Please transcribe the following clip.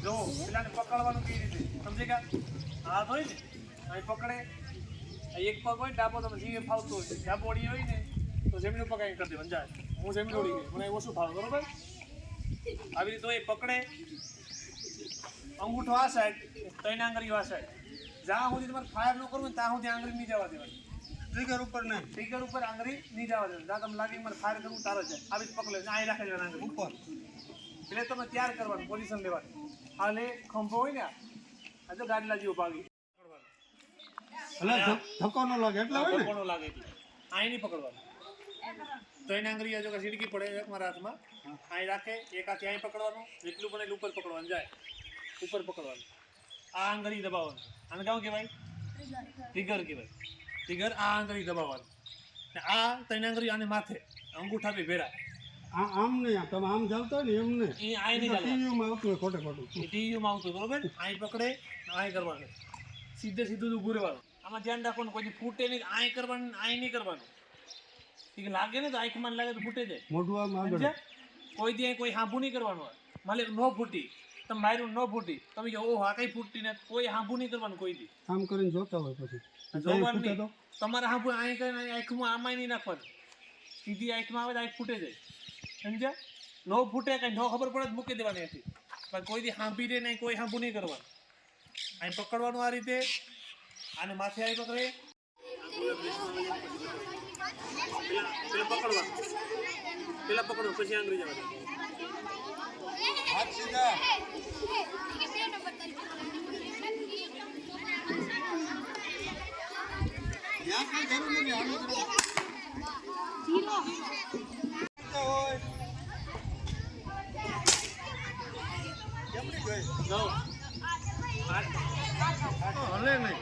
જો પેલાને પકડવાનું કેવી રીતે સમજી ગયા? હાથ હોય ને અહીં પકડે, એક પગ હોય ડાબો તમે જીવે ફાવતો હોય, ડાબો ઓળી હોય ને તો જમીન પગ અહીં કરી દેવાનું જાય. હું જમીન ઓળી ગઈ મને ઓછું ફાવે બરોબર. આવી રીતે એ પકડે, અંગૂઠો આ સાઈડ, ત્રણ આંગળીઓ આ સાઈડ. જ્યાં સુધી તમારે ફાયર ન કરવું ત્યાં સુધી આંગળી નહીં જવા દેવાની. ટ્રિગર ઉપર નહીં, ટ્રિગર ઉપર આંગળી નહીં જવા દેવાની. જ્યાં તમે લાગી મારે ફાયર કરવું તારો જાય આવી રીતે પકડે અહીં રાખી દેવાની આંગળી ઉપર. એટલે તમે તૈયાર કરવાનું, પોઝિશન લેવાની. હાલે ખંભો હોય ને આ તો ગાડલા જેવો ભાગી એટલે ધક્કો ન લાગે એટલે હોય ને. ધક્કો ન લાગે એટલે અહીં નહીં પકડવાનું. તો એની આંગળી જો કે સીડકી પડે એક મારા હાથમાં અહીં રાખે, એક હાથે અહીં પકડવાનું, જેટલું બને એટલું ઉપર પકડવાનું જાય, ઉપર પકડવાનું. આ આંગળી દબાવવાનું, આને કેવું કહેવાય? ટ્રિગર કહેવાય. ટ્રિગર આ આંગળી દબાવવાનું. આ ત્રણ આંગળી આને માથે અંગૂઠા બી ભેરા. આમ નહીં, તમે આમ ચાલતા હોય ને એમ નહીં. એ અહીં નહીં ચાલવાનું. ટીવીમાં આવતું હોય ખોટે ખોટું. એ ટીવીમાં આવતું બરોબર. અહીં પકડે અહીં કરવાનું, સીધે સીધું ઊભું રહેવાનું. આમાં ધ્યાન રાખવાનું, કોઈ ફૂટે નહીં. અહીં કરવાનું, અહીં નહીં કરવાનું. ઠીક લાગે ને તો આંખમાં લાગે તો ફૂટે જાય. મોઢું આમ આગળ. કોઈ દી કોઈ હાંભું નહીં કરવાનું હોય. માલે ન ફૂટી, તમે માર્યું ન ફૂટી, તમે કહો ઓહ આ કઈ ફૂટતી ને, કોઈ હાંભું નહીં કરવાનું કોઈ દી. આમ કરીને જોતા હોય પછી જોવાનું નહીં. તમારે હાંભું અહીં કરીને આંખમાં આમાં નહીં નાખવાનું. સીધી આંખમાં આવે તો આંખ ફૂટે જાય. સમજ્યા? ન ફૂટે કઈ ન ખબર પડે મૂકી દેવાની હતી. પણ કોઈ દી હાંભી દે નહીં, કોઈ હાંભું નહીં કરવાનું. અહીં પકડવાનું આ રીતે, આને માથે આવી પકડે, પેલા પકડવાનું, પેલા પકડો પછી આંગળી જવા દે. હાથ સીધા. ત્યાં કઈ જરૂર નથી. આમ હોય કેમની ગઈ? હલે નહીં.